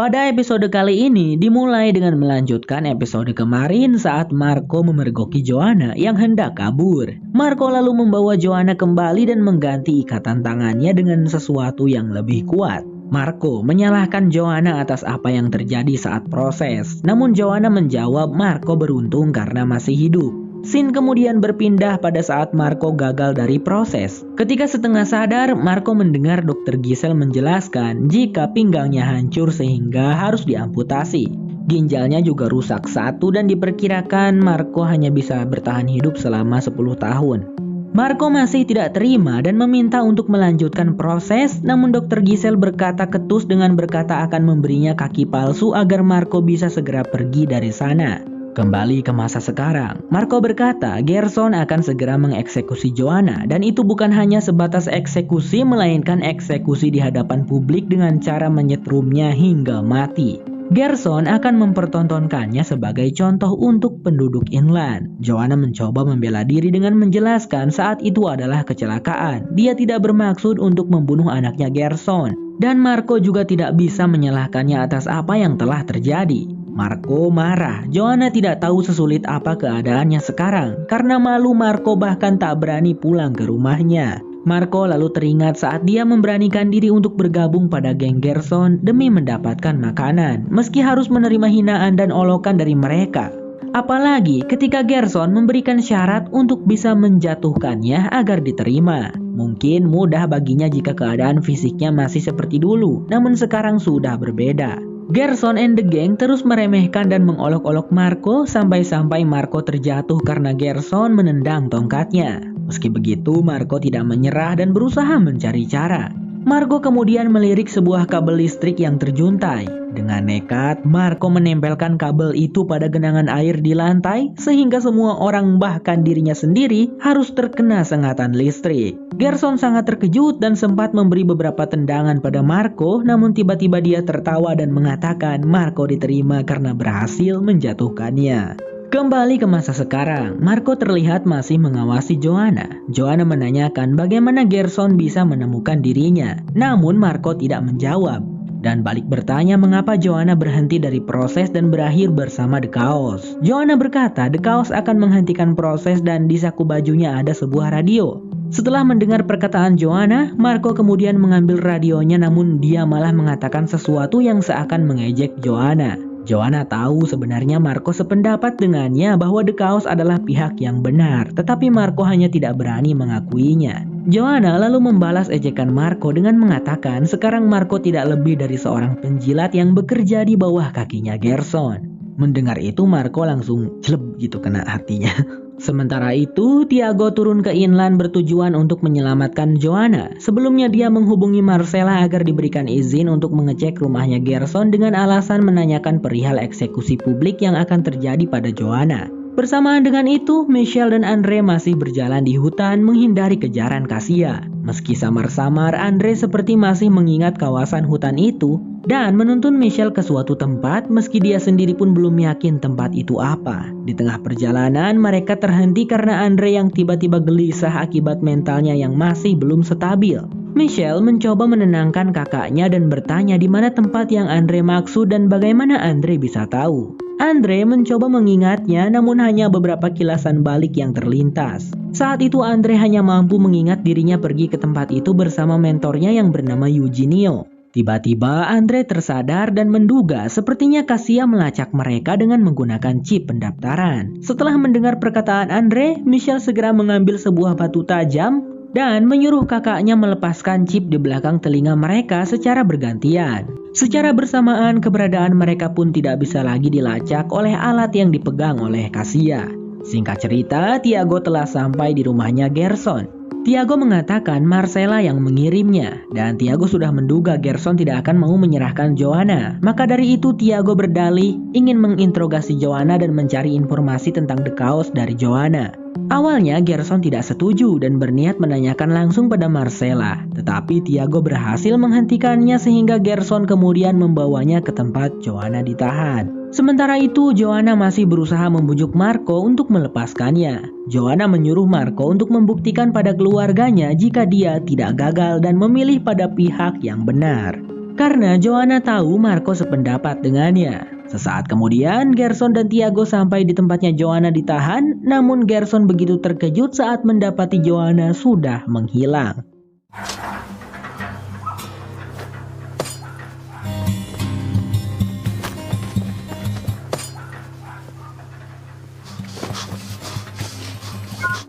Pada episode kali ini dimulai dengan melanjutkan episode kemarin saat Marco memergoki Joanna yang hendak kabur. Marco lalu membawa Joanna kembali dan mengganti ikatan tangannya dengan sesuatu yang lebih kuat. Marco menyalahkan Joanna atas apa yang terjadi saat proses. Namun Joanna menjawab Marco beruntung karena masih hidup. Scene kemudian berpindah pada saat Marco gagal dari proses. Ketika setengah sadar, Marco mendengar Dr. Giselle menjelaskan jika pinggangnya hancur sehingga harus diamputasi. Ginjalnya juga rusak satu dan diperkirakan Marco hanya bisa bertahan hidup selama 10 tahun. Marco masih tidak terima dan meminta untuk melanjutkan proses, namun Dr. Giselle berkata ketus dengan berkata akan memberinya kaki palsu agar Marco bisa segera pergi dari sana. Kembali ke masa sekarang, Marco berkata Gerson akan segera mengeksekusi Joanna dan itu bukan hanya sebatas eksekusi melainkan eksekusi di hadapan publik dengan cara menyetrumnya hingga mati. Gerson akan mempertontonkannya sebagai contoh untuk penduduk inland. Joanna mencoba membela diri dengan menjelaskan saat itu adalah kecelakaan. Dia tidak bermaksud untuk membunuh anaknya Gerson dan Marco juga tidak bisa menyalahkannya atas apa yang telah terjadi. Marco marah. Joanna tidak tahu sesulit apa keadaannya sekarang. Karena malu Marco bahkan tak berani pulang ke rumahnya. Marco lalu teringat saat dia memberanikan diri untuk bergabung pada geng Gerson demi mendapatkan makanan. Meski harus menerima hinaan dan olokan dari mereka. Apalagi ketika Gerson memberikan syarat untuk bisa menjatuhkannya agar diterima. Mungkin mudah baginya jika keadaan fisiknya masih seperti dulu. Namun sekarang sudah berbeda. Gerson and the gang terus meremehkan dan mengolok-olok Marco sampai-sampai Marco terjatuh karena Gerson menendang tongkatnya. Meski begitu, Marco tidak menyerah dan berusaha mencari cara. Marco kemudian melirik sebuah kabel listrik yang terjuntai. Dengan nekat, Marco menempelkan kabel itu pada genangan air di lantai sehingga semua orang bahkan dirinya sendiri harus terkena sengatan listrik. Gerson sangat terkejut dan sempat memberi beberapa tendangan pada Marco, namun tiba-tiba dia tertawa dan mengatakan Marco diterima karena berhasil menjatuhkannya. Kembali ke masa sekarang, Marco terlihat masih mengawasi Joanna. Joanna menanyakan bagaimana Gerson bisa menemukan dirinya, namun Marco tidak menjawab. Dan balik bertanya mengapa Joanna berhenti dari proses dan berakhir bersama The Chaos. Joanna berkata The Chaos akan menghentikan proses dan di saku bajunya ada sebuah radio. Setelah mendengar perkataan Joanna, Marco kemudian mengambil radionya namun dia malah mengatakan sesuatu yang seakan mengejek Joanna. Joanna tahu sebenarnya Marco sependapat dengannya bahwa The Chaos adalah pihak yang benar, tetapi Marco hanya tidak berani mengakuinya. Joanna lalu membalas ejekan Marco dengan mengatakan sekarang Marco tidak lebih dari seorang penjilat yang bekerja di bawah kakinya Gerson. Mendengar itu Marco langsung celeb gitu kena hatinya. Sementara itu, Tiago turun ke inland bertujuan untuk menyelamatkan Joanna. Sebelumnya dia menghubungi Marcella agar diberikan izin untuk mengecek rumahnya Gerson dengan alasan menanyakan perihal eksekusi publik yang akan terjadi pada Joanna. Bersamaan dengan itu, Michelle dan Andre masih berjalan di hutan menghindari kejaran Cassia. Meski samar-samar, Andre seperti masih mengingat kawasan hutan itu dan menuntun Michelle ke suatu tempat meski dia sendiri pun belum yakin tempat itu apa. Di tengah perjalanan, mereka terhenti karena Andre yang tiba-tiba gelisah akibat mentalnya yang masih belum stabil. Michelle mencoba menenangkan kakaknya dan bertanya di mana tempat yang Andre maksud dan bagaimana Andre bisa tahu. Andre mencoba mengingatnya namun hanya beberapa kilasan balik yang terlintas. Saat itu Andre hanya mampu mengingat dirinya pergi ke tempat itu bersama mentornya yang bernama Eugenio. Tiba-tiba Andre tersadar dan menduga sepertinya Cassia melacak mereka dengan menggunakan chip pendaftaran. Setelah mendengar perkataan Andre, Michelle segera mengambil sebuah batu tajam dan menyuruh kakaknya melepaskan chip di belakang telinga mereka secara bergantian. Secara bersamaan keberadaan mereka pun tidak bisa lagi dilacak oleh alat yang dipegang oleh Cassia. Singkat cerita, Tiago telah sampai di rumahnya Gerson. Tiago mengatakan Marcella yang mengirimnya dan Tiago sudah menduga Gerson tidak akan mau menyerahkan Joanna. Maka dari itu Tiago berdalih ingin menginterogasi Joanna dan mencari informasi tentang The Chaos dari Joanna. Awalnya Gerson tidak setuju dan berniat menanyakan langsung pada Marcella, tetapi Tiago berhasil menghentikannya sehingga Gerson kemudian membawanya ke tempat Joanna ditahan. Sementara itu Joanna masih berusaha membujuk Marco untuk melepaskannya. Joanna menyuruh Marco untuk membuktikan pada keluarganya jika dia tidak gagal dan memilih pada pihak yang benar. karena Joanna tahu Marco sependapat dengannya. Sesaat kemudian, Gerson dan Tiago sampai di tempatnya Joanna ditahan, namun Gerson begitu terkejut saat mendapati Joanna sudah menghilang.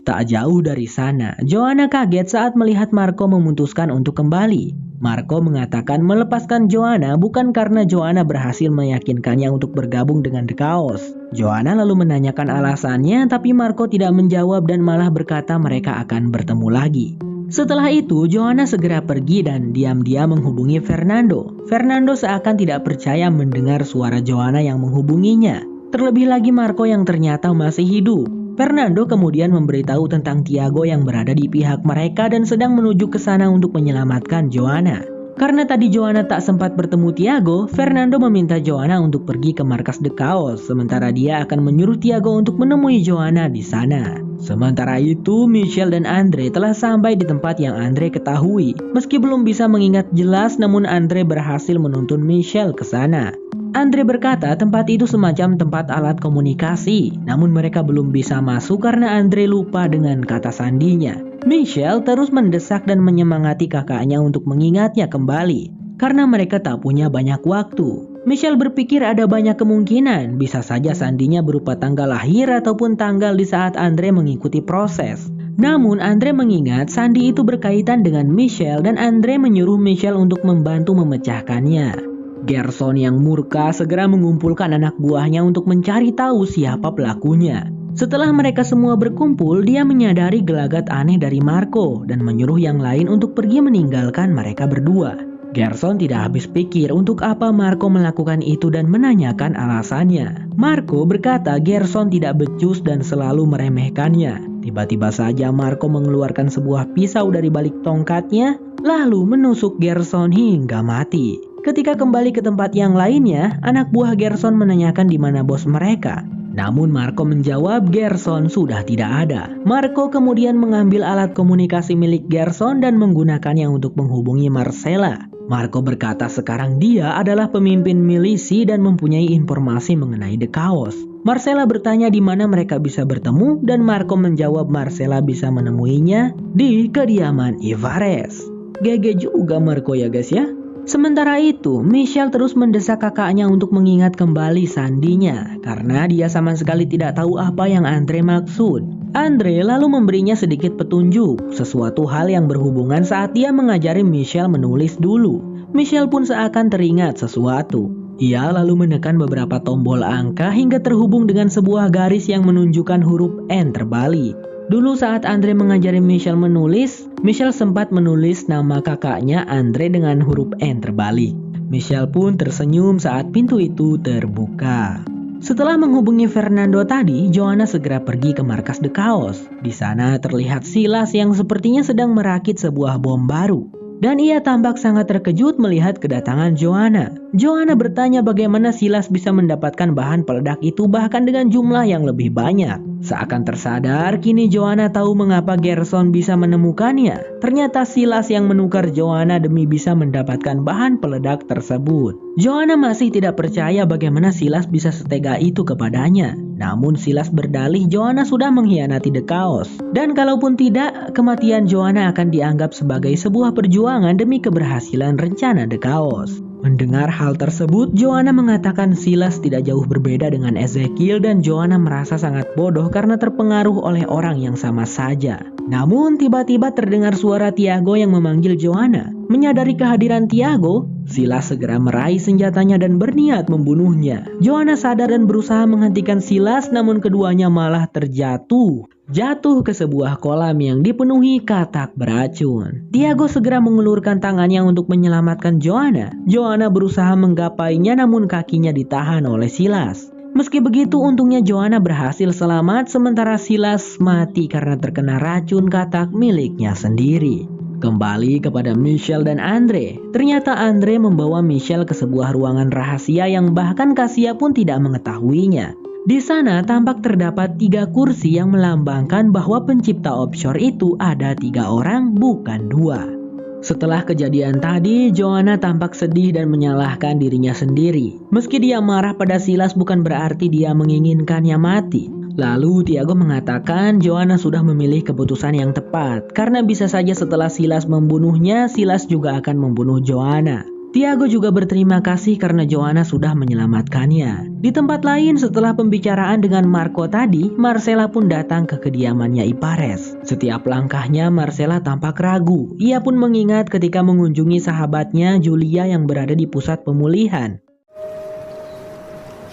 Tak jauh dari sana, Joanna kaget saat melihat Marco memutuskan untuk kembali. Marco mengatakan melepaskan Joanna bukan karena Joanna berhasil meyakinkannya untuk bergabung dengan The Chaos. Joanna lalu menanyakan alasannya, tapi Marco tidak menjawab dan malah berkata mereka akan bertemu lagi. Setelah itu, Joanna segera pergi dan diam-diam menghubungi Fernando. Fernando seakan tidak percaya mendengar suara Joanna yang menghubunginya. Terlebih lagi Marco yang ternyata masih hidup. Fernando kemudian memberitahu tentang Tiago yang berada di pihak mereka dan sedang menuju ke sana untuk menyelamatkan Joanna. Karena tadi Joanna tak sempat bertemu Tiago, Fernando meminta Joanna untuk pergi ke markas The Chaos, sementara dia akan menyuruh Tiago untuk menemui Joanna di sana. Sementara itu, Michelle dan Andre telah sampai di tempat yang Andre ketahui. Meski belum bisa mengingat jelas, namun Andre berhasil menuntun Michelle ke sana. Andre berkata tempat itu semacam tempat alat komunikasi, namun mereka belum bisa masuk karena Andre lupa dengan kata sandinya. Michelle terus mendesak dan menyemangati kakaknya untuk mengingatnya kembali, karena mereka tak punya banyak waktu. Michelle berpikir ada banyak kemungkinan, bisa saja sandinya berupa tanggal lahir ataupun tanggal di saat Andre mengikuti proses. Namun Andre mengingat sandi itu berkaitan dengan Michelle dan Andre menyuruh Michelle untuk membantu memecahkannya. Gerson yang murka segera mengumpulkan anak buahnya untuk mencari tahu siapa pelakunya. Setelah mereka semua berkumpul, dia menyadari gelagat aneh dari Marco dan menyuruh yang lain untuk pergi meninggalkan mereka berdua. Gerson tidak habis pikir untuk apa Marco melakukan itu dan menanyakan alasannya. Marco berkata Gerson tidak becus dan selalu meremehkannya. Tiba-tiba saja Marco mengeluarkan sebuah pisau dari balik tongkatnya, lalu menusuk Gerson hingga mati. Ketika kembali ke tempat yang lainnya, anak buah Gerson menanyakan di mana bos mereka. Namun Marco menjawab Gerson sudah tidak ada. Marco kemudian mengambil alat komunikasi milik Gerson dan menggunakannya untuk menghubungi Marcella. Marco berkata sekarang dia adalah pemimpin milisi dan mempunyai informasi mengenai The Chaos. Marcella bertanya di mana mereka bisa bertemu dan Marco menjawab Marcella bisa menemuinya di kediaman Ivares. GG juga Marco ya guys ya. Sementara itu, Michelle terus mendesak kakaknya untuk mengingat kembali sandinya karena dia sama sekali tidak tahu apa yang Andre maksud. Andre lalu memberinya sedikit petunjuk, sesuatu hal yang berhubungan saat dia mengajari Michelle menulis dulu. Michelle pun seakan teringat sesuatu. Ia lalu menekan beberapa tombol angka hingga terhubung dengan sebuah garis yang menunjukkan huruf N terbalik. Dulu saat Andre mengajari Michelle menulis, Michelle sempat menulis nama kakaknya Andre dengan huruf N terbalik. Michelle pun tersenyum saat pintu itu terbuka. Setelah menghubungi Fernando tadi, Joanna segera pergi ke markas The Chaos. Di sana terlihat Silas yang sepertinya sedang merakit sebuah bom baru. Dan ia tampak sangat terkejut melihat kedatangan Joanna. Joanna bertanya bagaimana Silas bisa mendapatkan bahan peledak itu bahkan dengan jumlah yang lebih banyak. Seakan tersadar, kini Joanna tahu mengapa Gerson bisa menemukannya. Ternyata Silas yang menukar Joanna demi bisa mendapatkan bahan peledak tersebut. Joanna masih tidak percaya bagaimana Silas bisa setega itu kepadanya. Namun Silas berdalih Joanna sudah mengkhianati The Chaos. Dan kalaupun tidak, kematian Joanna akan dianggap sebagai sebuah perjuangan demi keberhasilan rencana The Chaos. Mendengar hal tersebut, Joanna mengatakan Silas tidak jauh berbeda dengan Ezekiel dan Joanna merasa sangat bodoh karena terpengaruh oleh orang yang sama saja. Namun tiba-tiba terdengar suara Tiago yang memanggil Joanna. Menyadari kehadiran Tiago, Silas segera meraih senjatanya dan berniat membunuhnya. Joanna sadar dan berusaha menghentikan Silas, namun keduanya malah terjatuh. Jatuh ke sebuah kolam yang dipenuhi katak beracun. Tiago segera mengulurkan tangannya untuk menyelamatkan Joanna. Joanna berusaha menggapainya namun kakinya ditahan oleh Silas. Meski begitu untungnya Joanna berhasil selamat sementara Silas mati karena terkena racun katak miliknya sendiri. Kembali kepada Michelle dan Andre. Ternyata Andre membawa Michelle ke sebuah ruangan rahasia yang bahkan Kasia pun tidak mengetahuinya. Di sana tampak terdapat 3 kursi yang melambangkan bahwa pencipta offshore itu ada 3 orang bukan 2. Setelah kejadian tadi, Joanna tampak sedih dan menyalahkan dirinya sendiri. Meski dia marah pada Silas bukan berarti dia menginginkannya mati. Lalu Tiago mengatakan Joanna sudah memilih keputusan yang tepat, karena bisa saja setelah Silas membunuhnya, Silas juga akan membunuh Joanna. Tiago juga berterima kasih karena Joanna sudah menyelamatkannya. Di tempat lain, setelah pembicaraan dengan Marco tadi, Marcella pun datang ke kediamannya Ipares. Setiap langkahnya Marcella tampak ragu. Ia pun mengingat ketika mengunjungi sahabatnya Julia yang berada di pusat pemulihan.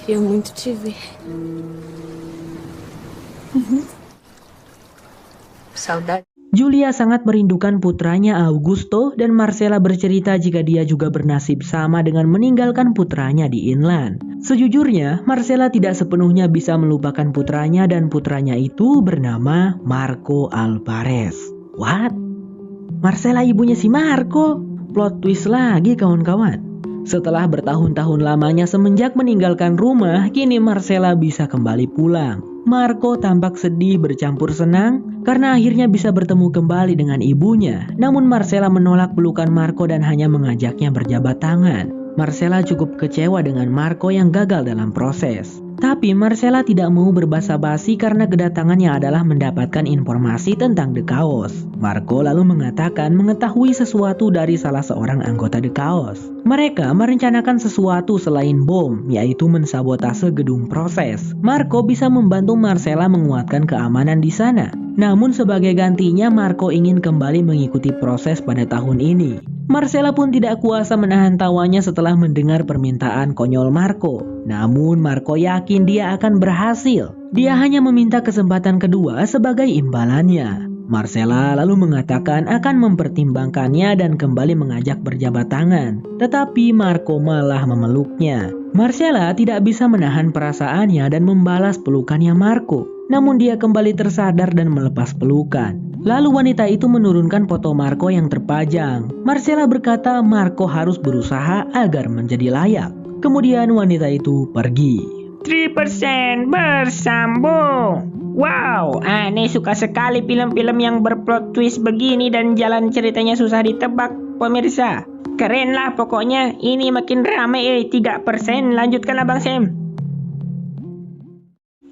Queria muito te ver. Saudade. Julia sangat merindukan putranya Augusto dan Marcella bercerita jika dia juga bernasib sama dengan meninggalkan putranya di inland. Sejujurnya, Marcella tidak sepenuhnya bisa melupakan putranya dan putranya itu bernama Marco Alvarez. What? Marcella ibunya si Marco? Plot twist lagi kawan-kawan. Setelah bertahun-tahun lamanya semenjak meninggalkan rumah, kini Marcella bisa kembali pulang. Marco tampak sedih bercampur senang karena akhirnya bisa bertemu kembali dengan ibunya. Namun Marcella menolak pelukan Marco dan hanya mengajaknya berjabat tangan. Marcella cukup kecewa dengan Marco yang gagal dalam proses. Tapi Marcella tidak mau berbasa-basi karena kedatangannya adalah mendapatkan informasi tentang The Chaos. Marco lalu mengatakan mengetahui sesuatu dari salah seorang anggota The Chaos. Mereka merencanakan sesuatu selain bom, yaitu mensabotase gedung proses. Marco bisa membantu Marcella menguatkan keamanan di sana. Namun sebagai gantinya Marco ingin kembali mengikuti proses pada tahun ini. Marcella pun tidak kuasa menahan tawanya setelah mendengar permintaan konyol Marco. Namun Marco yakin dia akan berhasil. Dia hanya meminta kesempatan kedua sebagai imbalannya. Marcella lalu mengatakan akan mempertimbangkannya dan kembali mengajak berjabat tangan. Tetapi Marco malah memeluknya. Marcella tidak bisa menahan perasaannya dan membalas pelukannya Marco. Namun dia kembali tersadar dan melepas pelukan. Lalu wanita itu menurunkan foto Marco yang terpajang. Marcella berkata Marco harus berusaha agar menjadi layak. Kemudian wanita itu pergi. 3% bersambung. Wow, aneh suka sekali film-film yang berplot twist begini dan jalan ceritanya susah ditebak, pemirsa. Keren lah pokoknya, ini makin rame 3%, lanjutkan Abang Sam.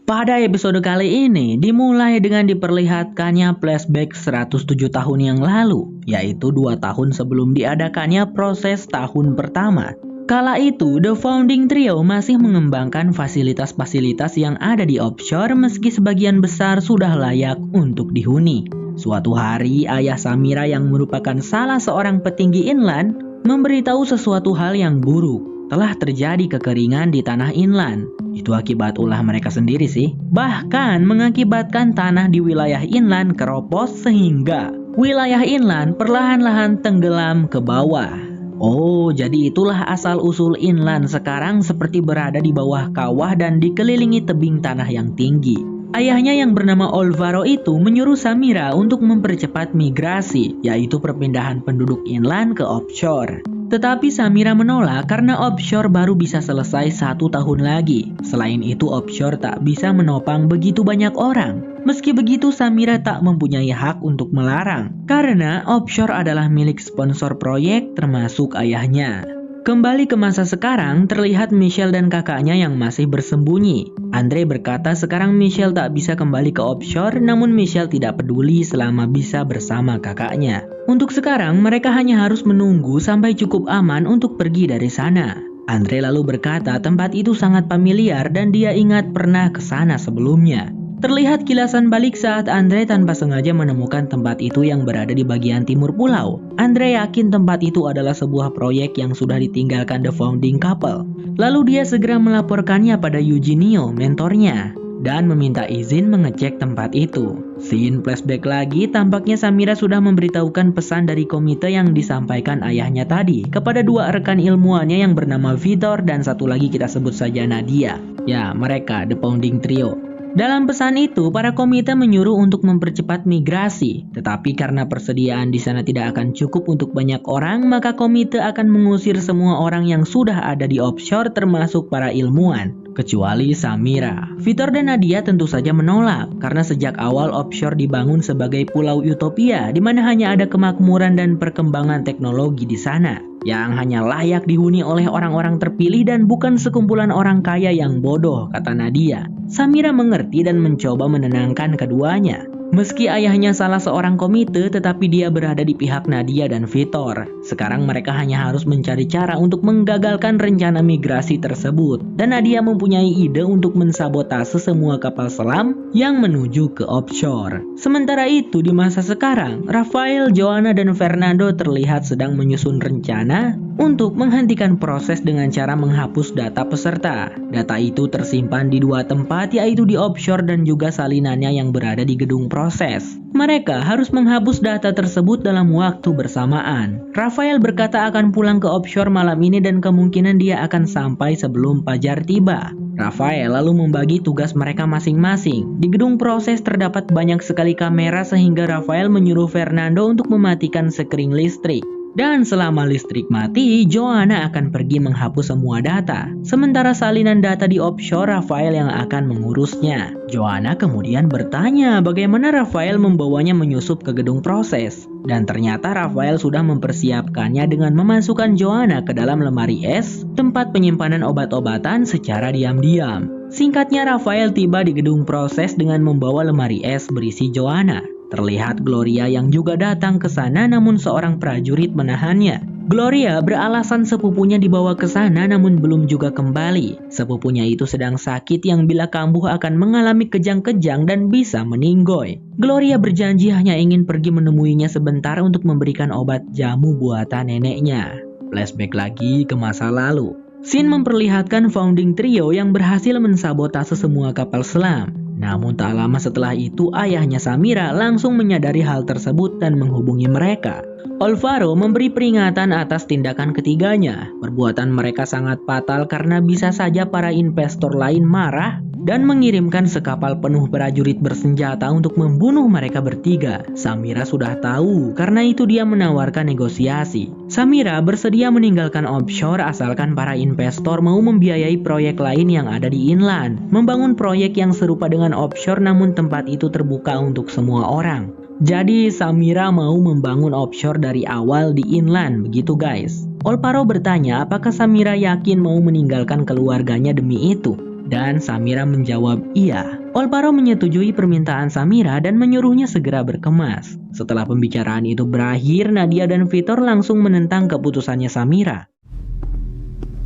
Pada episode kali ini dimulai dengan diperlihatkannya flashback 107 tahun yang lalu, yaitu 2 tahun sebelum diadakannya proses tahun pertama. Kala itu, The Founding Trio masih mengembangkan fasilitas-fasilitas yang ada di offshore meski sebagian besar sudah layak untuk dihuni. Suatu hari, ayah Samira yang merupakan salah seorang petinggi inland memberitahu sesuatu hal yang buruk. Telah terjadi kekeringan di tanah inland. Itu akibat ulah mereka sendiri sih. Bahkan mengakibatkan tanah di wilayah inland keropos sehingga wilayah inland perlahan-lahan tenggelam ke bawah. Oh, jadi itulah asal-usul inland sekarang seperti berada di bawah kawah dan dikelilingi tebing tanah yang tinggi. Ayahnya yang bernama Alvaro itu menyuruh Samira untuk mempercepat migrasi, yaitu perpindahan penduduk inland ke offshore. Tetapi Samira menolak karena offshore baru bisa selesai 1 tahun lagi. Selain itu offshore tak bisa menopang begitu banyak orang. Meski begitu Samira tak mempunyai hak untuk melarang. Karena offshore adalah milik sponsor proyek termasuk ayahnya. Kembali ke masa sekarang, terlihat Michelle dan kakaknya yang masih bersembunyi. Andre berkata sekarang Michelle tak bisa kembali ke offshore, namun Michelle tidak peduli selama bisa bersama kakaknya. Untuk sekarang, mereka hanya harus menunggu sampai cukup aman untuk pergi dari sana. Andre lalu berkata tempat itu sangat familiar dan dia ingat pernah ke sana sebelumnya. Terlihat kilasan balik saat Andre tanpa sengaja menemukan tempat itu yang berada di bagian timur pulau. Andre yakin tempat itu adalah sebuah proyek yang sudah ditinggalkan The Founding Couple. Lalu dia segera melaporkannya pada Eugenio, mentornya, dan meminta izin mengecek tempat itu. Scene flashback lagi, tampaknya Samira sudah memberitahukan pesan dari komite yang disampaikan ayahnya tadi kepada 2 rekan ilmuannya yang bernama Vitor dan satu lagi kita sebut saja Nadia. Ya, mereka The Founding Trio. Dalam pesan itu, para komite menyuruh untuk mempercepat migrasi. Tetapi karena persediaan di sana tidak akan cukup untuk banyak orang, maka komite akan mengusir semua orang yang sudah ada di offshore termasuk para ilmuwan. Kecuali Samira. Vitor dan Nadia tentu saja menolak karena sejak awal offshore dibangun sebagai pulau utopia di mana hanya ada kemakmuran dan perkembangan teknologi di sana yang hanya layak dihuni oleh orang-orang terpilih dan bukan sekumpulan orang kaya yang bodoh, kata Nadia. Samira mengerti dan mencoba menenangkan keduanya. Meski ayahnya salah seorang komite, tetapi dia berada di pihak Nadia dan Vitor. Sekarang mereka hanya harus mencari cara untuk menggagalkan rencana migrasi tersebut. Dan Nadia mempunyai ide untuk mensabotase semua kapal selam yang menuju ke offshore. Sementara itu di masa sekarang, Rafael, Joanna, dan Fernando terlihat sedang menyusun rencana untuk menghentikan proses dengan cara menghapus data peserta. Data itu tersimpan di dua tempat, yaitu di offshore dan juga salinannya yang berada di gedung proses. Mereka harus menghapus data tersebut dalam waktu bersamaan. Rafael berkata akan pulang ke offshore malam ini dan kemungkinan dia akan sampai sebelum fajar tiba. Rafael lalu membagi tugas mereka masing-masing. Di gedung proses terdapat banyak sekali kamera sehingga Rafael menyuruh Fernando untuk mematikan sekring listrik. Dan selama listrik mati, Joanna akan pergi menghapus semua data. Sementara salinan data di offshore, Rafael yang akan mengurusnya. Joanna kemudian bertanya bagaimana Rafael membawanya menyusup ke gedung proses. Dan ternyata Rafael sudah mempersiapkannya dengan memasukkan Joanna ke dalam lemari es, tempat penyimpanan obat-obatan secara diam-diam. Singkatnya, Rafael tiba di gedung proses dengan membawa lemari es berisi Joanna. Terlihat Gloria yang juga datang ke sana namun seorang prajurit menahannya. Gloria beralasan sepupunya dibawa ke sana namun belum juga kembali. Sepupunya itu sedang sakit yang bila kambuh akan mengalami kejang-kejang dan bisa meninggoy. Gloria berjanji hanya ingin pergi menemuinya sebentar untuk memberikan obat jamu buatan neneknya. Flashback lagi ke masa lalu. Scene memperlihatkan founding trio yang berhasil mensabotase semua kapal selam. Namun tak lama setelah itu ayahnya Samira langsung menyadari hal tersebut dan menghubungi mereka. Alvaro memberi peringatan atas tindakan ketiganya. Perbuatan mereka sangat fatal karena bisa saja para investor lain marah dan mengirimkan sekapal penuh prajurit bersenjata untuk membunuh mereka bertiga. Samira sudah tahu, karena itu dia menawarkan negosiasi. Samira bersedia meninggalkan offshore asalkan para investor mau membiayai proyek lain yang ada di inland. Membangun proyek yang serupa dengan offshore namun tempat itu terbuka untuk semua orang. Jadi Samira mau membangun offshore dari awal di inland, begitu guys. Alvaro bertanya apakah Samira yakin mau meninggalkan keluarganya demi itu. Dan Samira menjawab iya. Alvaro menyetujui permintaan Samira dan menyuruhnya segera berkemas. Setelah pembicaraan itu berakhir, Nadia dan Vitor langsung menentang keputusannya Samira.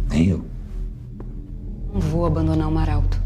Nem eu. Não vou abandonar o Maralto.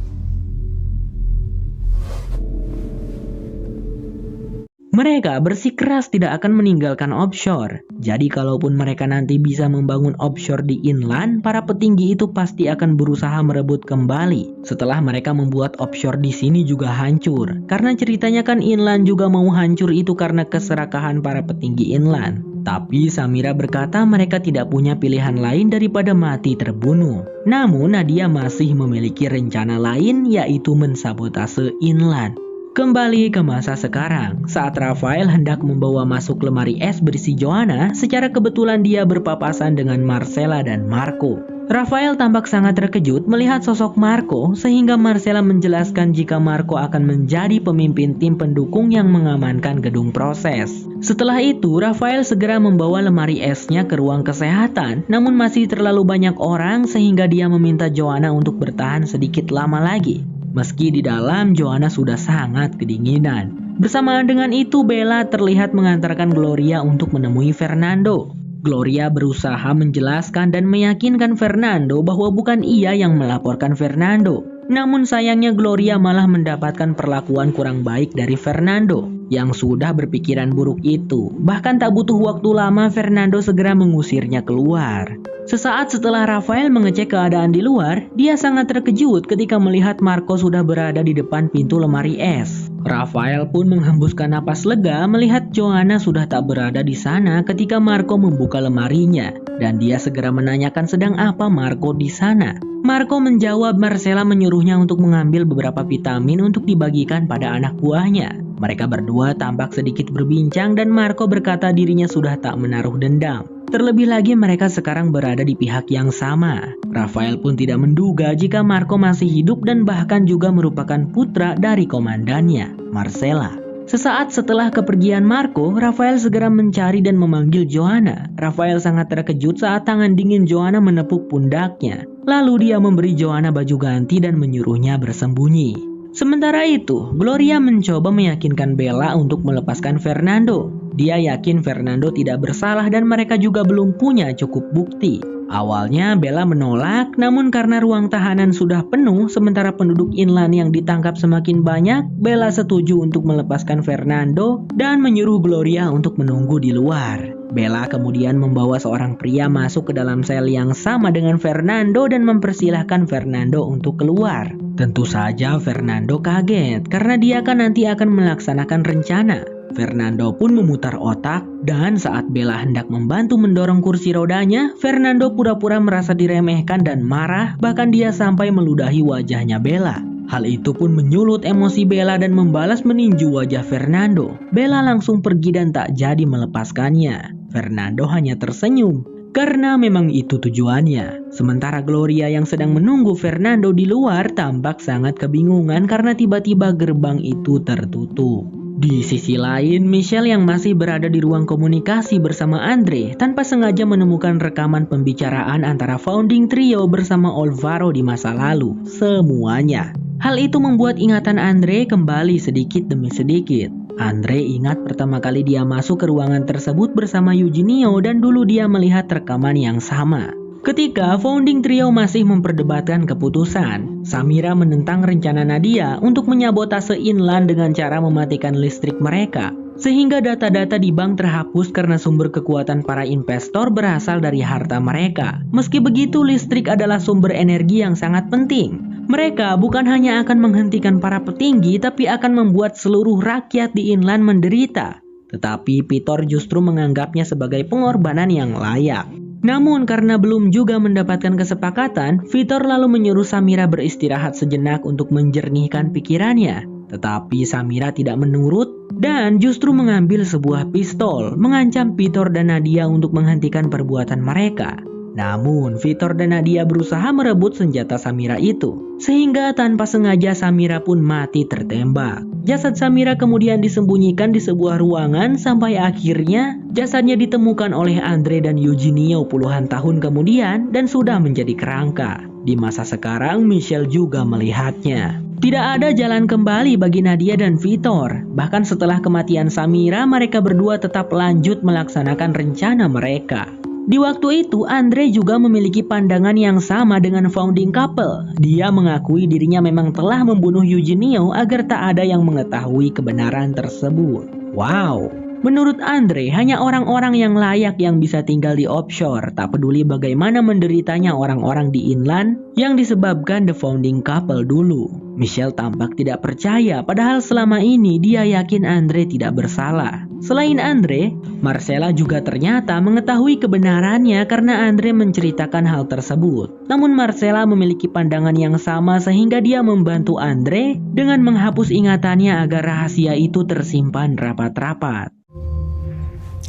Mereka bersikeras tidak akan meninggalkan offshore. Jadi kalaupun mereka nanti bisa membangun offshore di inland, para petinggi itu pasti akan berusaha merebut kembali. Setelah mereka membuat offshore di sini juga hancur. Karena ceritanya kan inland juga mau hancur itu karena keserakahan para petinggi inland. Tapi Samira berkata mereka tidak punya pilihan lain daripada mati terbunuh. Namun Nadia masih memiliki rencana lain, yaitu mensabotase inland. Kembali ke masa sekarang, saat Rafael hendak membawa masuk lemari es berisi Joanna, secara kebetulan dia berpapasan dengan Marcella dan Marco. Rafael tampak sangat terkejut melihat sosok Marco, sehingga Marcella menjelaskan jika Marco akan menjadi pemimpin tim pendukung yang mengamankan gedung proses. Setelah itu, Rafael segera membawa lemari esnya ke ruang kesehatan, namun masih terlalu banyak orang sehingga dia meminta Joanna untuk bertahan sedikit lama lagi. Meski di dalam, Joanna sudah sangat kedinginan. Bersamaan dengan itu, Bella terlihat mengantarkan Gloria untuk menemui Fernando. Gloria berusaha menjelaskan dan meyakinkan Fernando bahwa bukan ia yang melaporkan Fernando. Namun sayangnya Gloria malah mendapatkan perlakuan kurang baik dari Fernando yang sudah berpikiran buruk itu. Bahkan tak butuh waktu lama Fernando segera mengusirnya keluar. Sesaat setelah Rafael mengecek keadaan di luar, dia sangat terkejut ketika melihat Marco sudah berada di depan pintu lemari es. Rafael pun menghembuskan napas lega melihat Joanna sudah tak berada di sana ketika Marco membuka lemarinya, dan dia segera menanyakan sedang apa Marco di sana. Marco menjawab Marcella menyuruhnya untuk mengambil beberapa vitamin untuk dibagikan pada anak buahnya. Mereka berdua tampak sedikit berbincang dan Marco berkata dirinya sudah tak menaruh dendam. Terlebih lagi mereka sekarang berada di pihak yang sama. Rafael pun tidak menduga jika Marco masih hidup dan bahkan juga merupakan putra dari komandannya, Marcella. Sesaat setelah kepergian Marco, Rafael segera mencari dan memanggil Joanna. Rafael sangat terkejut saat tangan dingin Joanna menepuk pundaknya. Lalu dia memberi Joanna baju ganti dan menyuruhnya bersembunyi. Sementara itu, Gloria mencoba meyakinkan Bella untuk melepaskan Fernando. Dia yakin Fernando tidak bersalah dan mereka juga belum punya cukup bukti. Awalnya Bella menolak, namun karena ruang tahanan sudah penuh sementara penduduk inland yang ditangkap semakin banyak, Bella setuju untuk melepaskan Fernando dan menyuruh Gloria untuk menunggu di luar. Bella kemudian membawa seorang pria masuk ke dalam sel yang sama dengan Fernando dan mempersilahkan Fernando untuk keluar. Tentu saja Fernando kaget karena dia kan nanti akan melaksanakan rencana. Fernando pun memutar otak dan saat Bella hendak membantu mendorong kursi rodanya, Fernando pura-pura merasa diremehkan dan marah, bahkan dia sampai meludahi wajahnya Bella. Hal itu pun menyulut emosi Bella dan membalas meninju wajah Fernando. Bella langsung pergi dan tak jadi melepaskannya. Fernando hanya tersenyum karena memang itu tujuannya. Sementara Gloria yang sedang menunggu Fernando di luar tampak sangat kebingungan karena tiba-tiba gerbang itu tertutup. Di sisi lain, Michelle yang masih berada di ruang komunikasi bersama Andre tanpa sengaja menemukan rekaman pembicaraan antara founding trio bersama Olvaro di masa lalu. Semuanya. Hal itu membuat ingatan Andre kembali sedikit demi sedikit. Andre ingat pertama kali dia masuk ke ruangan tersebut bersama Eugenio dan dulu dia melihat rekaman yang sama. Ketika founding trio masih memperdebatkan keputusan, Samira menentang rencana Nadia untuk menyabotase inland dengan cara mematikan listrik mereka. Sehingga data-data di bank terhapus karena sumber kekuatan para investor berasal dari harta mereka. Meski begitu, listrik adalah sumber energi yang sangat penting. Mereka bukan hanya akan menghentikan para petinggi, tapi akan membuat seluruh rakyat di inland menderita. Tetapi Pitor justru menganggapnya sebagai pengorbanan yang layak. Namun karena belum juga mendapatkan kesepakatan, Vitor lalu menyuruh Samira beristirahat sejenak untuk menjernihkan pikirannya. Tetapi Samira tidak menurut dan justru mengambil sebuah pistol, mengancam Vitor dan Nadia untuk menghentikan perbuatan mereka. Namun Vitor dan Nadia berusaha merebut senjata Samira itu, sehingga tanpa sengaja Samira pun mati tertembak. Jasad Samira kemudian disembunyikan di sebuah ruangan sampai akhirnya jasadnya ditemukan oleh Andre dan Eugenio puluhan tahun kemudian dan sudah menjadi kerangka. Di masa sekarang Michelle juga melihatnya. Tidak ada jalan kembali bagi Nadia dan Vitor. Bahkan setelah kematian Samira, mereka berdua tetap lanjut melaksanakan rencana mereka. Di waktu itu, Andre juga memiliki pandangan yang sama dengan founding couple. Dia mengakui dirinya memang telah membunuh Eugenio agar tak ada yang mengetahui kebenaran tersebut. Wow! Menurut Andre, hanya orang-orang yang layak yang bisa tinggal di offshore, tak peduli bagaimana menderitanya orang-orang di inland yang disebabkan the founding couple dulu. Michelle tampak tidak percaya, padahal selama ini dia yakin Andre tidak bersalah. Selain Andre, Marcella juga ternyata mengetahui kebenarannya karena Andre menceritakan hal tersebut. Namun Marcella memiliki pandangan yang sama sehingga dia membantu Andre dengan menghapus ingatannya agar rahasia itu tersimpan rapat-rapat.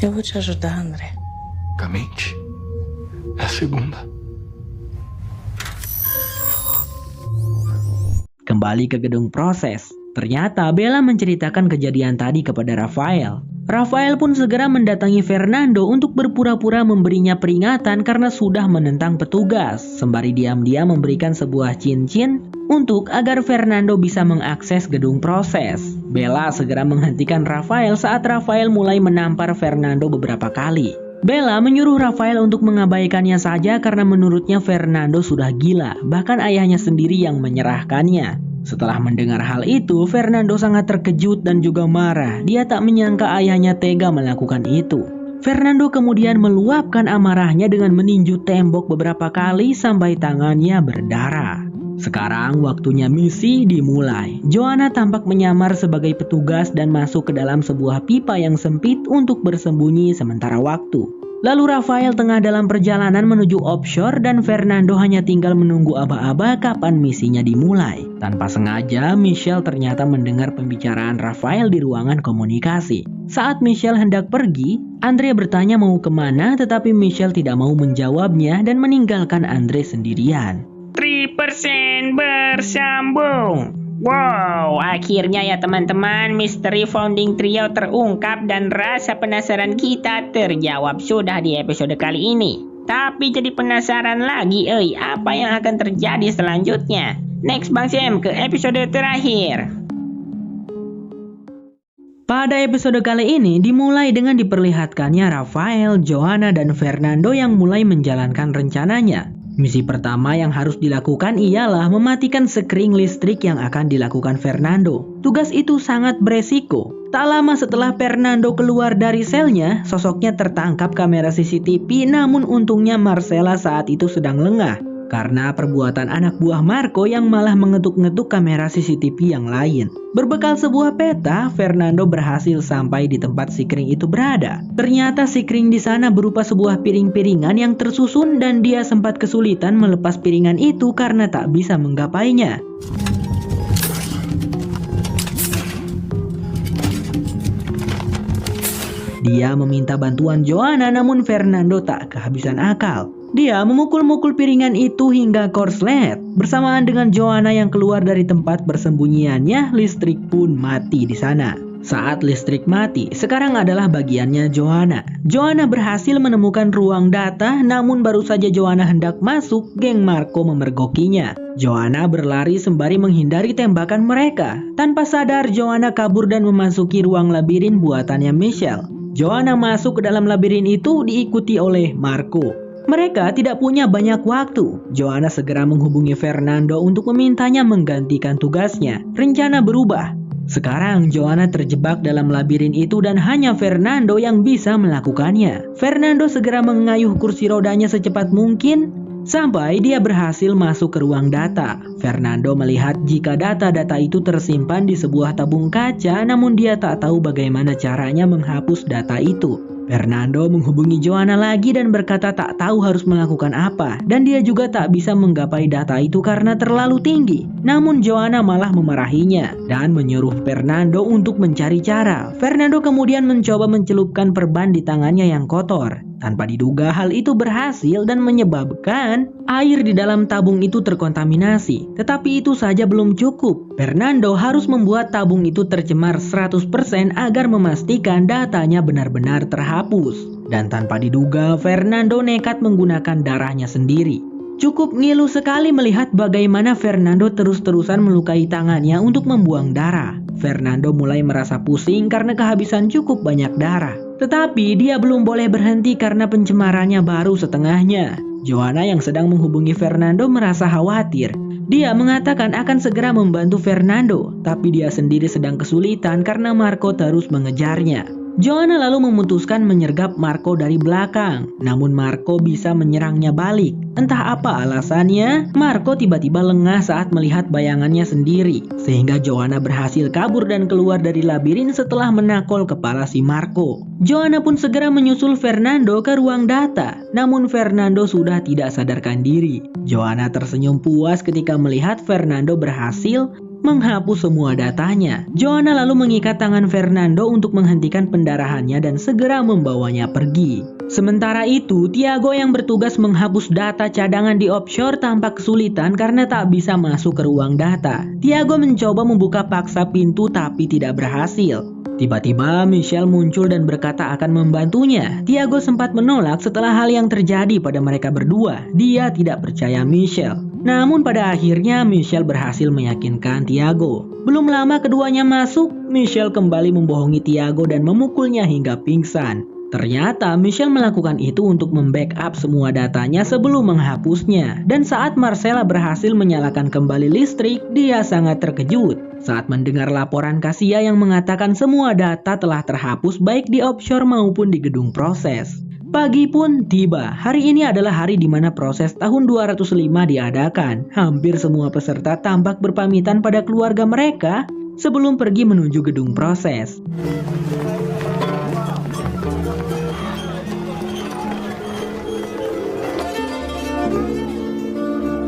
Eu vou te ajudar, André. Basicamente, é a segunda. Kembali ke gedung proses. Ternyata Bella menceritakan kejadian tadi kepada Rafael. Rafael pun segera mendatangi Fernando untuk berpura-pura memberinya peringatan karena sudah menentang petugas. Sembari diam-diam memberikan sebuah cincin untuk agar Fernando bisa mengakses gedung proses. Bella segera menghentikan Rafael saat Rafael mulai menampar Fernando beberapa kali. Bella menyuruh Rafael untuk mengabaikannya saja karena menurutnya Fernando sudah gila, bahkan ayahnya sendiri yang menyerahkannya. Setelah mendengar hal itu, Fernando sangat terkejut dan juga marah. Dia tak menyangka ayahnya tega melakukan itu. Fernando kemudian meluapkan amarahnya dengan meninju tembok beberapa kali sampai tangannya berdarah. Sekarang waktunya misi dimulai. Joanna tampak menyamar sebagai petugas dan masuk ke dalam sebuah pipa yang sempit untuk bersembunyi sementara waktu. Lalu Rafael tengah dalam perjalanan menuju offshore dan Fernando hanya tinggal menunggu aba-aba kapan misinya dimulai. Tanpa sengaja, Michelle ternyata mendengar pembicaraan Rafael di ruangan komunikasi. Saat Michelle hendak pergi, Andre bertanya mau kemana, tetapi Michelle tidak mau menjawabnya dan meninggalkan Andre sendirian. 3% bersambung. Wow, akhirnya ya teman-teman, misteri founding trio terungkap dan rasa penasaran kita terjawab sudah di episode kali ini. Tapi jadi penasaran lagi, apa yang akan terjadi selanjutnya? Next Bang Sam ke episode terakhir. Pada episode kali ini dimulai dengan diperlihatkannya Rafael, Joanna, dan Fernando yang mulai menjalankan rencananya. Misi pertama yang harus dilakukan ialah mematikan sekring listrik yang akan dilakukan Fernando. Tugas itu sangat beresiko. Tak lama setelah Fernando keluar dari selnya, sosoknya tertangkap kamera CCTV, namun untungnya Marcella saat itu sedang lengah karena perbuatan anak buah Marco yang malah mengetuk-ngetuk kamera CCTV yang lain. Berbekal sebuah peta, Fernando berhasil sampai di tempat sikring itu berada. Ternyata sikring di sana berupa sebuah piring-piringan yang tersusun dan dia sempat kesulitan melepas piringan itu karena tak bisa menggapainya. Dia meminta bantuan Joanna, namun Fernando tak kehabisan akal. Dia memukul-mukul piringan itu hingga korslet. Bersamaan dengan Joanna yang keluar dari tempat bersembunyiannya, listrik pun mati di sana. Saat listrik mati, sekarang adalah bagiannya Joanna. Joanna berhasil menemukan ruang data, namun baru saja Joanna hendak masuk, geng Marco memergokinya. Joanna berlari sembari menghindari tembakan mereka. Tanpa sadar, Joanna kabur dan memasuki ruang labirin buatannya Michelle. Joanna masuk ke dalam labirin itu diikuti oleh Marco. Mereka tidak punya banyak waktu. Joanna segera menghubungi Fernando untuk memintanya menggantikan tugasnya. Rencana berubah. Sekarang Joanna terjebak dalam labirin itu dan hanya Fernando yang bisa melakukannya. Fernando segera mengayuh kursi rodanya secepat mungkin sampai dia berhasil masuk ke ruang data. Fernando melihat jika data-data itu tersimpan di sebuah tabung kaca, namun dia tak tahu bagaimana caranya menghapus data itu. Fernando menghubungi Joanna lagi dan berkata tak tahu harus melakukan apa, dan dia juga tak bisa menggapai data itu karena terlalu tinggi. Namun Joanna malah memarahinya dan menyuruh Fernando untuk mencari cara. Fernando kemudian mencoba mencelupkan perban di tangannya yang kotor. Tanpa diduga hal itu berhasil dan menyebabkan air di dalam tabung itu terkontaminasi. Tetapi itu saja belum cukup. Fernando harus membuat tabung itu tercemar 100% agar memastikan datanya benar-benar terhapus. Dan tanpa diduga, Fernando nekat menggunakan darahnya sendiri. Cukup ngilu sekali melihat bagaimana Fernando terus-terusan melukai tangannya untuk membuang darah. Fernando mulai merasa pusing karena kehabisan cukup banyak darah. Tetapi dia belum boleh berhenti karena pencemarannya baru setengahnya. Joanna yang sedang menghubungi Fernando merasa khawatir. Dia mengatakan akan segera membantu Fernando, tapi dia sendiri sedang kesulitan karena Marco terus mengejarnya. Joanna lalu memutuskan menyergap Marco dari belakang, namun Marco bisa menyerangnya balik. Entah apa alasannya, Marco tiba-tiba lengah saat melihat bayangannya sendiri, sehingga Joanna berhasil kabur dan keluar dari labirin setelah menakol kepala si Marco. Joanna pun segera menyusul Fernando ke ruang data, namun Fernando sudah tidak sadarkan diri. Joanna tersenyum puas ketika melihat Fernando berhasil menghapus semua datanya. Joanna lalu mengikat tangan Fernando untuk menghentikan pendarahannya dan segera membawanya pergi. Sementara itu, Tiago yang bertugas menghapus data cadangan di offshore tampak kesulitan karena tak bisa masuk ke ruang data. Tiago mencoba membuka paksa pintu tapi tidak berhasil. Tiba-tiba Michelle muncul dan berkata akan membantunya. Tiago sempat menolak setelah hal yang terjadi pada mereka berdua. Dia tidak percaya Michelle. Namun pada akhirnya Michelle berhasil meyakinkan Tiago. Belum lama keduanya masuk, Michelle kembali membohongi Tiago dan memukulnya hingga pingsan. Ternyata Michelle melakukan itu untuk membackup semua datanya sebelum menghapusnya. Dan saat Marcella berhasil menyalakan kembali listrik, dia sangat terkejut saat mendengar laporan Cassia yang mengatakan semua data telah terhapus baik di offshore maupun di gedung proses. Pagi pun tiba. Hari ini adalah hari di mana proses tahun 205 diadakan. Hampir semua peserta tampak berpamitan pada keluarga mereka sebelum pergi menuju gedung proses.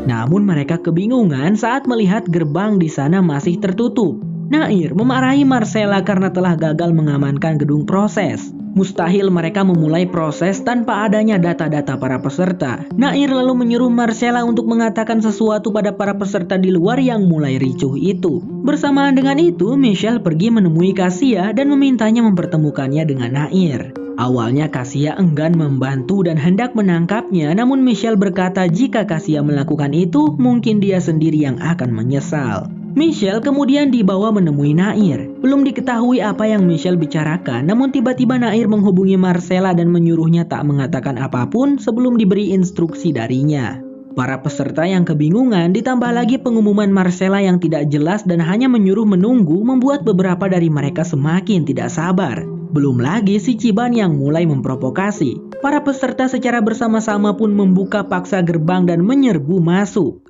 Namun mereka kebingungan saat melihat gerbang di sana masih tertutup. Nair memarahi Marcella karena telah gagal mengamankan gedung proses. Mustahil mereka memulai proses tanpa adanya data-data para peserta. Nair lalu menyuruh Marcella untuk mengatakan sesuatu pada para peserta di luar yang mulai ricuh itu. Bersamaan dengan itu, Michelle pergi menemui Kasia dan memintanya mempertemukannya dengan Nair. Awalnya Kasia enggan membantu dan hendak menangkapnya, namun Michelle berkata jika Kasia melakukan itu, mungkin dia sendiri yang akan menyesal. Michelle kemudian dibawa menemui Nair. Belum diketahui apa yang Michelle bicarakan, namun tiba-tiba Nair menghubungi Marcella dan menyuruhnya tak mengatakan apapun sebelum diberi instruksi darinya. Para peserta yang kebingungan ditambah lagi pengumuman Marcella yang tidak jelas dan hanya menyuruh menunggu membuat beberapa dari mereka semakin tidak sabar. Belum lagi si Ciban yang mulai memprovokasi. Para peserta secara bersama-sama pun membuka paksa gerbang dan menyerbu masuk.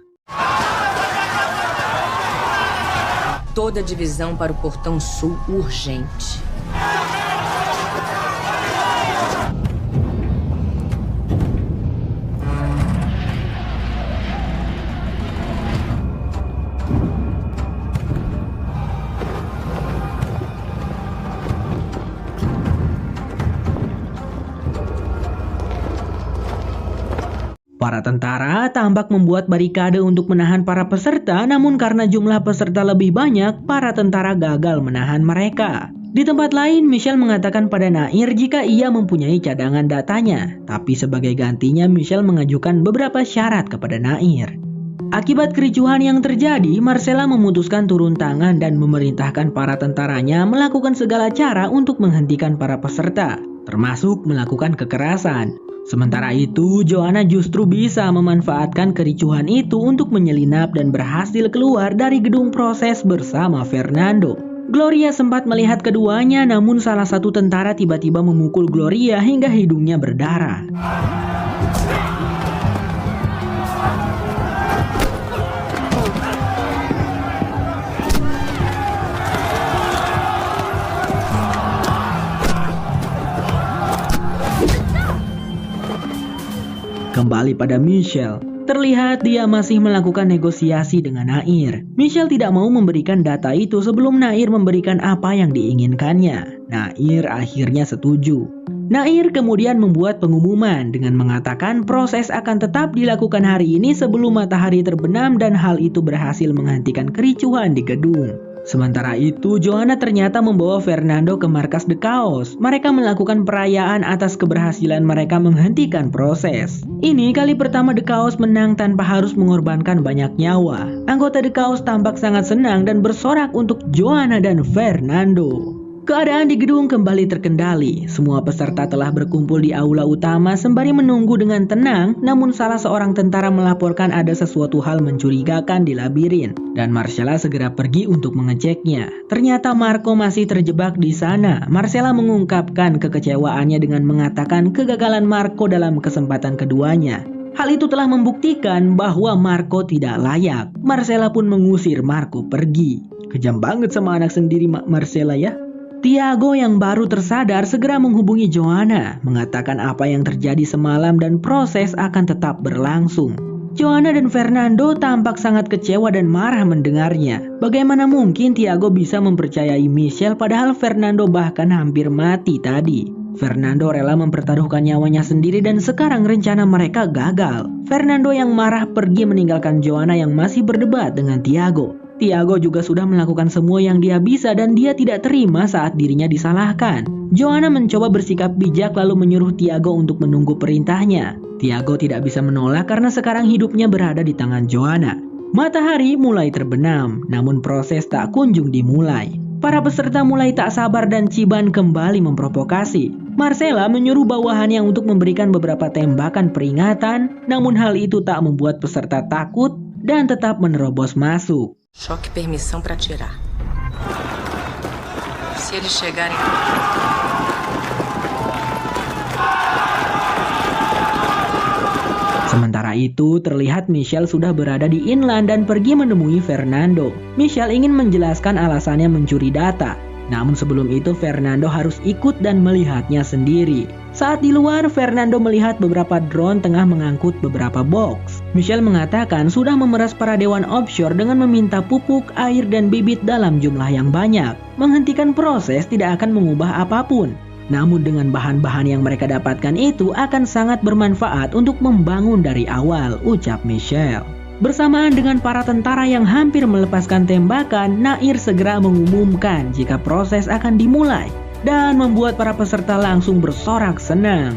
Toda a divisão para o Portão Sul urgente. Para tentara tampak membuat barikade untuk menahan para peserta, namun karena jumlah peserta lebih banyak, para tentara gagal menahan mereka. Di tempat lain, Michelle mengatakan pada Nair jika ia mempunyai cadangan datanya, tapi sebagai gantinya Michelle mengajukan beberapa syarat kepada Nair. Akibat kericuhan yang terjadi, Marcella memutuskan turun tangan dan memerintahkan para tentaranya melakukan segala cara untuk menghentikan para peserta, termasuk melakukan kekerasan. Sementara itu, Joanna justru bisa memanfaatkan kericuhan itu untuk menyelinap dan berhasil keluar dari gedung proses bersama Fernando. Gloria sempat melihat keduanya, namun salah satu tentara tiba-tiba memukul Gloria hingga hidungnya berdarah. Kembali pada Michelle, terlihat dia masih melakukan negosiasi dengan Nair. Michelle tidak mau memberikan data itu sebelum Nair memberikan apa yang diinginkannya. Nair akhirnya setuju. Nair kemudian membuat pengumuman dengan mengatakan proses akan tetap dilakukan hari ini sebelum matahari terbenam dan hal itu berhasil menghentikan kericuhan di gedung. Sementara itu, Joanna ternyata membawa Fernando ke markas The Chaos. Mereka melakukan perayaan atas keberhasilan mereka menghentikan proses. Ini kali pertama The Chaos menang tanpa harus mengorbankan banyak nyawa. Anggota The Chaos tampak sangat senang dan bersorak untuk Joanna dan Fernando. Keadaan di gedung kembali terkendali. Semua peserta telah berkumpul di aula utama sembari menunggu dengan tenang, namun salah seorang tentara melaporkan ada sesuatu hal mencurigakan di labirin, dan Marcella segera pergi untuk mengeceknya. Ternyata Marco masih terjebak di sana. Marcella mengungkapkan kekecewaannya dengan mengatakan kegagalan Marco dalam kesempatan keduanya. Hal itu telah membuktikan bahwa Marco tidak layak. Marcella pun mengusir Marco pergi. Kejam banget sama anak sendiri Marcella ya. Tiago yang baru tersadar segera menghubungi Joanna, mengatakan apa yang terjadi semalam dan proses akan tetap berlangsung. Joanna dan Fernando tampak sangat kecewa dan marah mendengarnya. Bagaimana mungkin Tiago bisa mempercayai Michelle padahal Fernando bahkan hampir mati tadi. Fernando rela mempertaruhkan nyawanya sendiri dan sekarang rencana mereka gagal. Fernando yang marah pergi meninggalkan Joanna yang masih berdebat dengan Tiago. Tiago juga sudah melakukan semua yang dia bisa dan dia tidak terima saat dirinya disalahkan. Joanna mencoba bersikap bijak lalu menyuruh Tiago untuk menunggu perintahnya. Tiago tidak bisa menolak karena sekarang hidupnya berada di tangan Joanna. Matahari mulai terbenam, namun proses tak kunjung dimulai. Para peserta mulai tak sabar dan Ciban kembali memprovokasi. Marcella menyuruh bawahannya untuk memberikan beberapa tembakan peringatan, namun hal itu tak membuat peserta takut dan tetap menerobos masuk. Choque permissão para atirar. Se eles chegarem... Sementara itu, terlihat Michelle sudah berada di inland dan pergi menemui Fernando. Michelle ingin menjelaskan alasannya mencuri data. Namun sebelum itu Fernando harus ikut dan melihatnya sendiri. Saat di luar, Fernando melihat beberapa drone tengah mengangkut beberapa box. Michelle mengatakan sudah memeras para dewan offshore dengan meminta pupuk, air, dan bibit dalam jumlah yang banyak. Menghentikan proses tidak akan mengubah apapun. Namun dengan bahan-bahan yang mereka dapatkan itu akan sangat bermanfaat untuk membangun dari awal, ucap Michelle. Bersamaan dengan para tentara yang hampir melepaskan tembakan, Nair segera mengumumkan jika proses akan dimulai dan membuat para peserta langsung bersorak senang.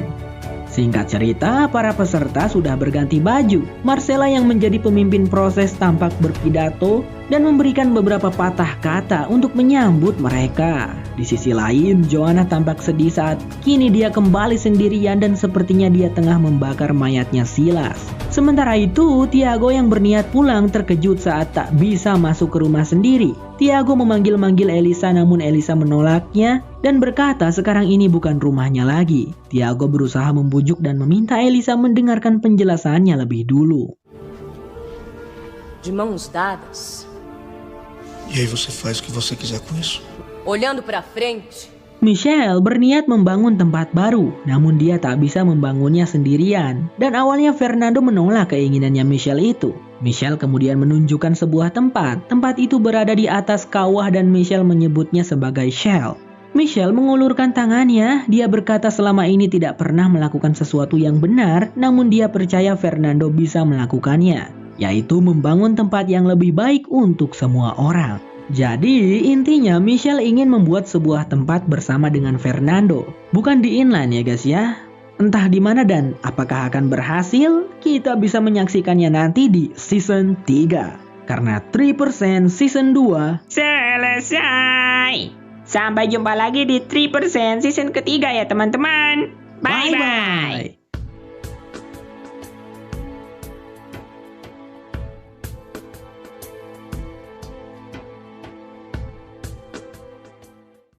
Singkat cerita, para peserta sudah berganti baju. Marcella yang menjadi pemimpin proses tampak berpidato dan memberikan beberapa patah kata untuk menyambut mereka. Di sisi lain, Joanna tampak sedih saat kini dia kembali sendirian dan sepertinya dia tengah membakar mayatnya Silas. Sementara itu, Tiago yang berniat pulang terkejut saat tak bisa masuk ke rumah sendiri. Tiago memanggil-manggil Elisa namun Elisa menolaknya dan berkata sekarang ini bukan rumahnya lagi. Tiago berusaha membujuk dan meminta Elisa mendengarkan penjelasannya lebih dulu. De mãos dadas, E aí você faz o que você quiser com isso. olhando para frente, Michelle berniat membangun tempat baru, namun dia tak bisa membangunnya sendirian. Dan awalnya Fernando menolak keinginannya Michelle itu. Michelle kemudian menunjukkan sebuah tempat. Tempat itu berada di atas kawah dan Michelle menyebutnya sebagai Shell. Michelle mengulurkan tangannya. Dia berkata selama ini tidak pernah melakukan sesuatu yang benar, namun dia percaya Fernando bisa melakukannya, yaitu membangun tempat yang lebih baik untuk semua orang. Jadi intinya Michelle ingin membuat sebuah tempat bersama dengan Fernando. Bukan di inland ya guys ya. Entah di mana dan apakah akan berhasil, kita bisa menyaksikannya nanti di season 3. Karena 3% season 2 Selesai. Sampai jumpa lagi di 3% season ketiga ya teman-teman. Bye-bye.